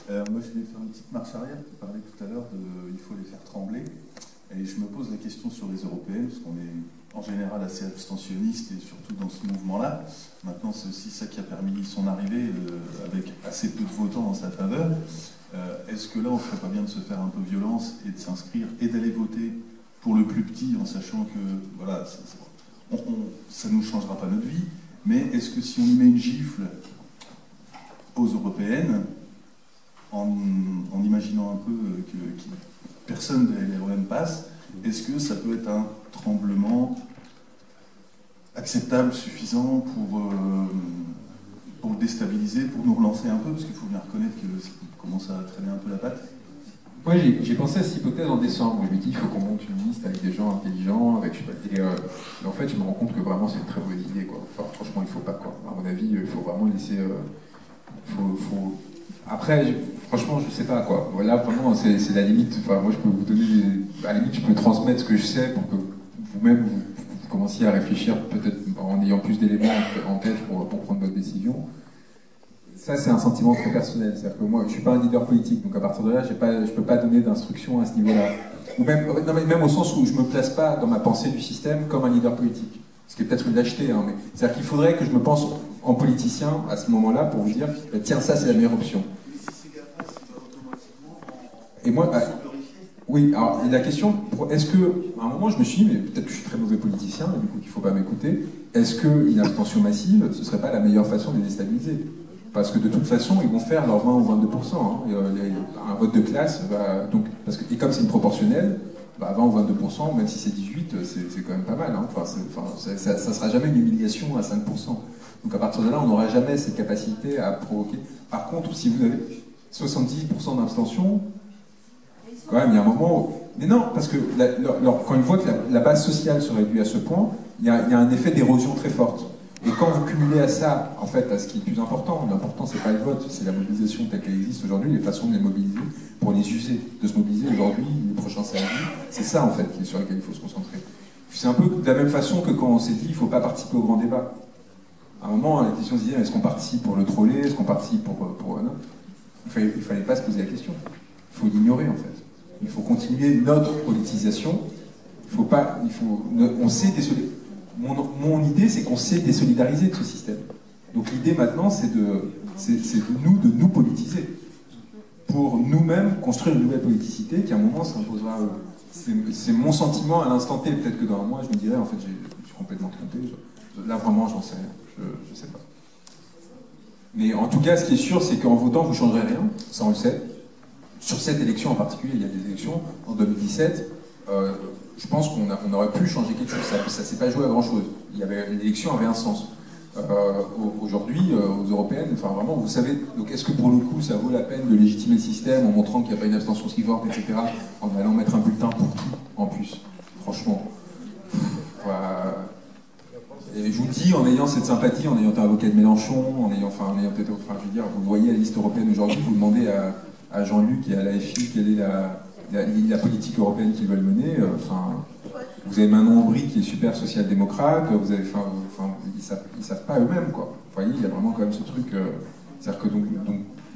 Moi, je vais faire une petite marche arrière. Tu parlais tout à l'heure de il faut les faire trembler. Et je me pose la question sur les européennes, parce qu'on est en général assez abstentionniste, et surtout dans ce mouvement-là. Maintenant, c'est aussi ça qui a permis son arrivée, avec assez peu de votants en sa faveur. Est-ce que là, on ne ferait pas bien de se faire un peu violence et de s'inscrire et d'aller voter pour le plus petit, en sachant que voilà, ça ne nous changera pas notre vie, mais est-ce que si on y met une gifle aux européennes, en imaginant un peu que personne de LREM passe, est-ce que ça peut être un tremblement acceptable, suffisant pour le déstabiliser, pour nous relancer un peu, parce qu'il faut bien reconnaître que ça commence à traîner un peu la patte? Moi, j'ai pensé à cette hypothèse en décembre. Je me dis, il faut qu'on monte une liste avec des gens intelligents, avec, je sais pas, et en fait, je me rends compte que vraiment, c'est une très mauvaise idée, quoi. Enfin, franchement, il faut pas, quoi. À mon avis, il faut vraiment laisser... Après, franchement, je sais pas, quoi. Voilà, vraiment, c'est la limite. Enfin, moi, je peux vous donner à la limite, je peux transmettre ce que je sais pour que vous-même, vous commenciez à réfléchir, peut-être en ayant plus d'éléments en tête pour prendre votre décision. Ça, c'est un sentiment très personnel. C'est-à-dire que moi, je ne suis pas un leader politique, donc à partir de là, je ne peux pas donner d'instructions à ce niveau-là. Ou même, non, mais même au sens où je ne me place pas dans ma pensée du système comme un leader politique. Ce qui est peut-être une lâcheté, hein, mais c'est-à-dire qu'il faudrait que je me pense en politicien à ce moment-là pour vous dire, tiens, ça, c'est la meilleure option. Et moi, oui, alors la question, est-ce que, à un moment, je me suis dit, mais peut-être que je suis très mauvais politicien, et du coup, il ne faut pas m'écouter, est-ce qu'une abstention massive, ce ne serait pas la meilleure façon de les déstabiliser? Parce que de toute façon, ils vont faire leur 20 ou 22%. Hein. Un vote de classe, et comme c'est une proportionnelle, 20 ou 22%, même si c'est 18, c'est quand même pas mal. Hein. Ça ne sera jamais une humiliation à 5%. Donc à partir de là, on n'aura jamais cette capacité à provoquer. Par contre, si vous avez 70% d'abstention, quand même, il y a un moment où... Mais non, parce que quand ils voient que la base sociale se réduit à ce point, il y a un effet d'érosion très forte. Et quand vous cumulez à ça, en fait, à ce qui est le plus important, l'important c'est pas le vote, c'est la mobilisation telle qu'elle existe aujourd'hui, les façons de les mobiliser pour les user, de se mobiliser aujourd'hui, les prochains samedis, c'est ça en fait sur lequel il faut se concentrer. C'est un peu de la même façon que quand on s'est dit il ne faut pas participer au grand débat. À un moment, la question se disait est-ce qu'on participe pour le troller, est-ce qu'on participe pour non, il fallait pas se poser la question. Il faut l'ignorer en fait. Il faut continuer notre politisation. On sait désolé. Mon idée, c'est qu'on sait désolidariser de ce système. Donc l'idée maintenant, c'est de nous politiser. Pour nous-mêmes construire une nouvelle politicité qui à un moment s'imposera à eux. C'est mon sentiment à l'instant T. Peut-être que dans un mois, je me dirais, en fait, je suis complètement trompé. Là, vraiment, j'en sais rien. Je sais pas. Mais en tout cas, ce qui est sûr, c'est qu'en votant, vous ne changerez rien. Ça, on le sait. Sur cette élection en particulier, il y a des élections. En 2017, je pense qu'on aurait pu changer quelque chose. Ça ne s'est pas joué à grand-chose. L'élection avait un sens. Aujourd'hui, aux européennes, enfin vraiment, vous savez, donc est-ce que pour le coup, ça vaut la peine de légitimer le système en montrant qu'il n'y a pas une abstention si forte, etc., en allant mettre un bulletin pour tout, en plus? Franchement. Et je vous le dis, en ayant cette sympathie, en ayant été avocat de Mélenchon, je veux dire, vous voyez la liste européenne aujourd'hui, vous demandez à Jean-Luc et à l'AFI quelle est la politique européenne qu'ils veulent mener. Vous avez Manon Aubry qui est super social-démocrate, ils savent pas eux-mêmes, quoi. Vous voyez, il y a vraiment quand même ce truc. C'est-à-dire que donc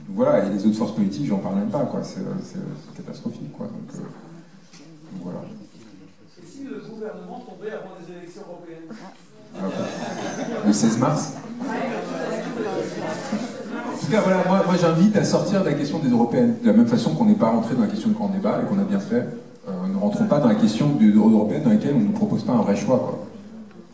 voilà, et les autres forces politiques, j'en parle même pas, quoi. C'est catastrophique, quoi. Donc voilà. Et si le gouvernement tombait avant les élections européennes? Le 16 mars. En tout cas, voilà, moi j'invite à sortir de la question des européennes. De la même façon qu'on n'est pas rentré dans la question du grand débat et qu'on a bien fait, ne rentrons pas dans la question européenne dans laquelle on ne nous propose pas un vrai choix, quoi.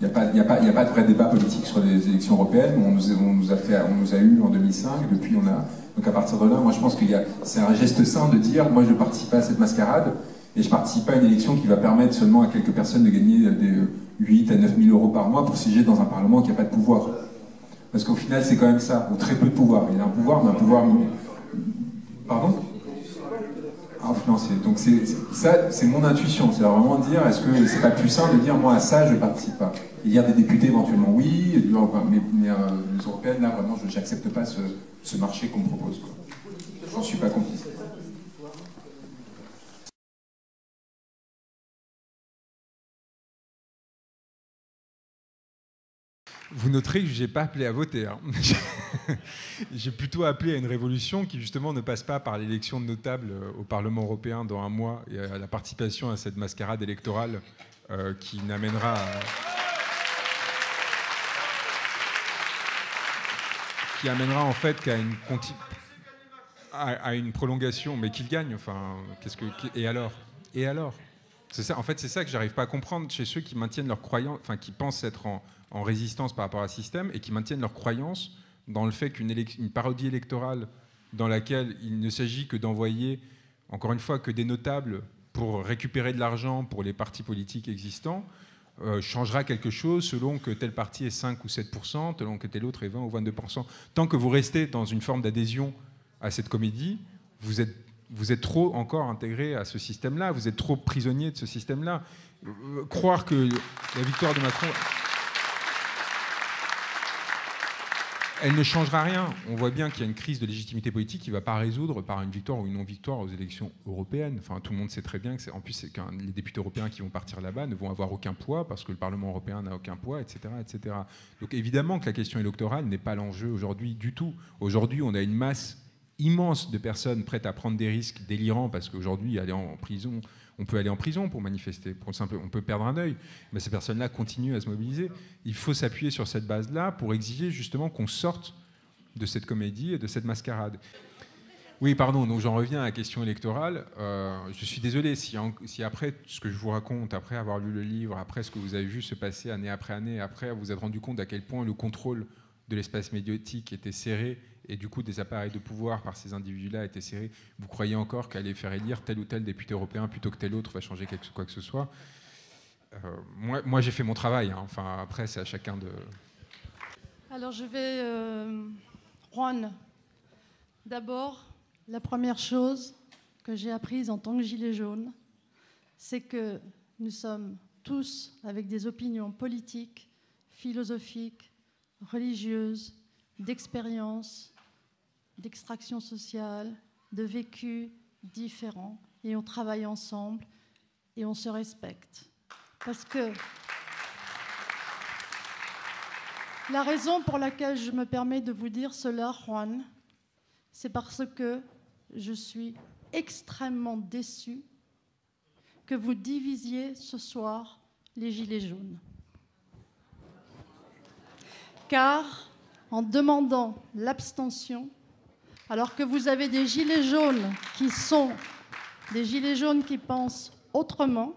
Il n'y a pas de vrai débat politique sur les élections européennes. On nous a eu en 2005, depuis on a... Donc à partir de là, moi je pense que c'est un geste sain de dire, moi je ne participe pas à cette mascarade, et je ne participe pas à une élection qui va permettre seulement à quelques personnes de gagner des 8 à 9 000 euros par mois pour siéger dans un parlement qui n'a pas de pouvoir. Parce qu'au final, c'est quand même ça, ou très peu de pouvoir. Il y a un pouvoir, mais un pouvoir... Pardon? Influencier. Donc ça, c'est mon intuition. C'est vraiment de dire, est-ce que c'est pas plus sain de dire, moi, à ça, je ne participe pas? Il y a des députés, éventuellement, oui, mais les européennes, là, vraiment, je n'accepte pas ce marché qu'on me propose, quoi. J'en suis pas complice. Vous noterez que je n'ai pas appelé à voter. Hein. J'ai plutôt appelé à une révolution qui, justement, ne passe pas par l'élection de notables au Parlement européen dans un mois et à la participation à cette mascarade électorale qui n'amènera en fait qu'à une prolongation, mais qu'il gagne. Enfin, et alors c'est ça. En fait, c'est ça que j'arrive pas à comprendre chez ceux qui maintiennent leur croyance, enfin, qui pensent être en résistance par rapport à un système et qui maintiennent leur croyance dans le fait qu'une parodie électorale dans laquelle il ne s'agit que d'envoyer, encore une fois, que des notables pour récupérer de l'argent pour les partis politiques existants, changera quelque chose selon que tel parti est 5 ou 7%, selon que tel autre est 20 ou 22%. Tant que vous restez dans une forme d'adhésion à cette comédie, vous êtes trop encore intégré à ce système-là, vous êtes trop prisonnier de ce système-là. Croire que la victoire de Macron, elle ne changera rien. On voit bien qu'il y a une crise de légitimité politique qui ne va pas résoudre par une victoire ou une non-victoire aux élections européennes. Enfin, tout le monde sait très bien que, en plus, les députés européens qui vont partir là-bas ne vont avoir aucun poids parce que le Parlement européen n'a aucun poids, etc., etc. Donc évidemment que la question électorale n'est pas l'enjeu aujourd'hui du tout. Aujourd'hui, on a une masse immense de personnes prêtes à prendre des risques délirants parce qu'aujourd'hui, aller en prison, on peut aller en prison pour manifester, on peut perdre un œil, mais ces personnes-là continuent à se mobiliser. Il faut s'appuyer sur cette base-là pour exiger justement qu'on sorte de cette comédie et de cette mascarade. Oui, pardon, donc j'en reviens à la question électorale. Je suis désolé si après ce que je vous raconte, après avoir lu le livre, après ce que vous avez vu se passer année après année, après vous vous êtes rendu compte à quel point le contrôle de l'espace médiatique était serré et du coup des appareils de pouvoir par ces individus-là étaient serrés, vous croyez encore qu'aller faire élire tel ou tel député européen plutôt que tel autre va changer quoi que ce soit? Moi j'ai fait mon travail, hein. Enfin, après c'est à chacun de... Alors je vais... Juan, d'abord, la première chose que j'ai apprise en tant que gilet jaune, c'est que nous sommes tous avec des opinions politiques, philosophiques, religieuses, d'expérience, d'extraction sociale, de vécu différents, et on travaille ensemble et on se respecte. Parce que la raison pour laquelle je me permets de vous dire cela, Juan, c'est parce que je suis extrêmement déçue que vous divisiez ce soir les gilets jaunes. Car en demandant l'abstention, alors que vous avez des gilets jaunes qui sont des gilets jaunes qui pensent autrement,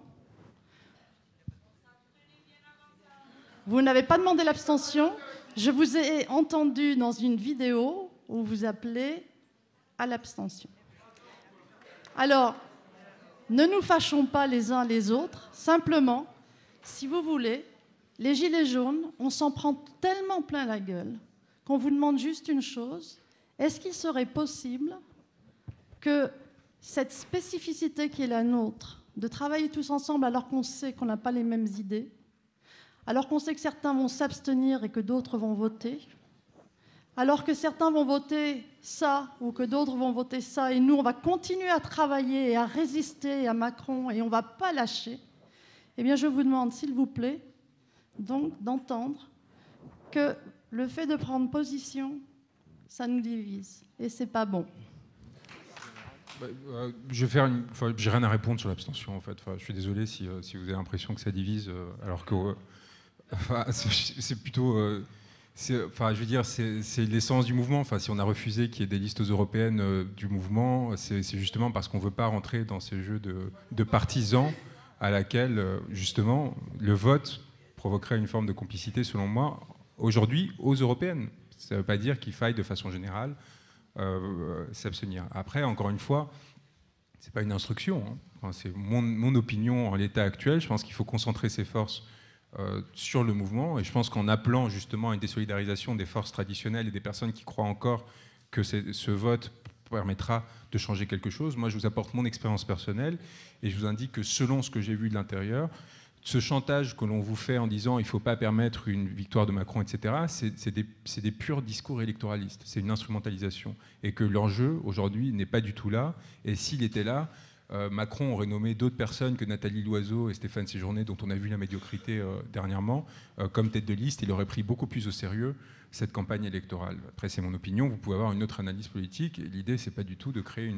vous n'avez pas demandé l'abstention. Je vous ai entendu dans une vidéo où vous appelez à l'abstention. Alors, ne nous fâchons pas les uns les autres. Simplement, si vous voulez, les gilets jaunes, on s'en prend tellement plein la gueule qu'on vous demande juste une chose. Est-ce qu'il serait possible que cette spécificité qui est la nôtre, de travailler tous ensemble alors qu'on sait qu'on n'a pas les mêmes idées, alors qu'on sait que certains vont s'abstenir et que d'autres vont voter, alors que certains vont voter ça ou que d'autres vont voter ça, et nous, on va continuer à travailler et à résister à Macron et on ne va pas lâcher, eh bien, je vous demande, s'il vous plaît, donc d'entendre que le fait de prendre position, ça nous divise et c'est pas bon. Je vais faire j'ai rien à répondre sur l'abstention en fait. Enfin, je suis désolé si vous avez l'impression que ça divise, alors que c'est plutôt, je veux dire, c'est l'essence du mouvement. Enfin, si on a refusé qu'il y ait des listes européennes du mouvement, c'est justement parce qu'on veut pas rentrer dans ces jeux de partisans à laquelle justement le vote provoquerait une forme de complicité, selon moi, aujourd'hui aux européennes. Ça ne veut pas dire qu'il faille de façon générale s'abstenir. Après, encore une fois, c'est pas une instruction, hein. Enfin, c'est mon opinion en l'état actuel. Je pense qu'il faut concentrer ses forces sur le mouvement, et je pense qu'en appelant justement à une désolidarisation des forces traditionnelles et des personnes qui croient encore que ce vote permettra de changer quelque chose, moi je vous apporte mon expérience personnelle et je vous indique que selon ce que j'ai vu de l'intérieur, ce chantage que l'on vous fait en disant il ne faut pas permettre une victoire de Macron, etc., c'est des purs discours électoralistes, c'est une instrumentalisation, et que l'enjeu aujourd'hui n'est pas du tout là, et s'il était là, Macron aurait nommé d'autres personnes que Nathalie Loiseau et Stéphane Séjourné, dont on a vu la médiocrité dernièrement, comme tête de liste. Il aurait pris beaucoup plus au sérieux cette campagne électorale. Après, c'est mon opinion. Vous pouvez avoir une autre analyse politique. L'idée, c'est pas du tout de créer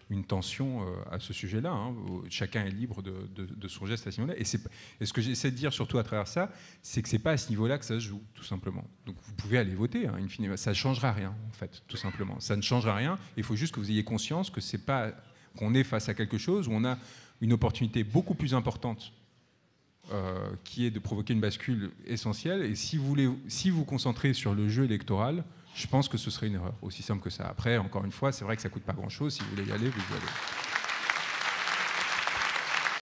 une tension à ce sujet-là. Hein. Chacun est libre de son geste à ce niveau-là. Et ce que j'essaie de dire, surtout à travers ça, c'est que c'est pas à ce niveau-là que ça se joue, tout simplement. Donc vous pouvez aller voter, hein, in fine. Ça ne changera rien, en fait, tout simplement. Ça ne changera rien. Il faut juste que vous ayez conscience que c'est pas qu'on est face à quelque chose où on a une opportunité beaucoup plus importante qui est de provoquer une bascule essentielle. Et si vous concentrez sur le jeu électoral, je pense que ce serait une erreur, aussi simple que ça. Après, encore une fois, c'est vrai que ça ne coûte pas grand-chose. Si vous voulez y aller, vous y allez.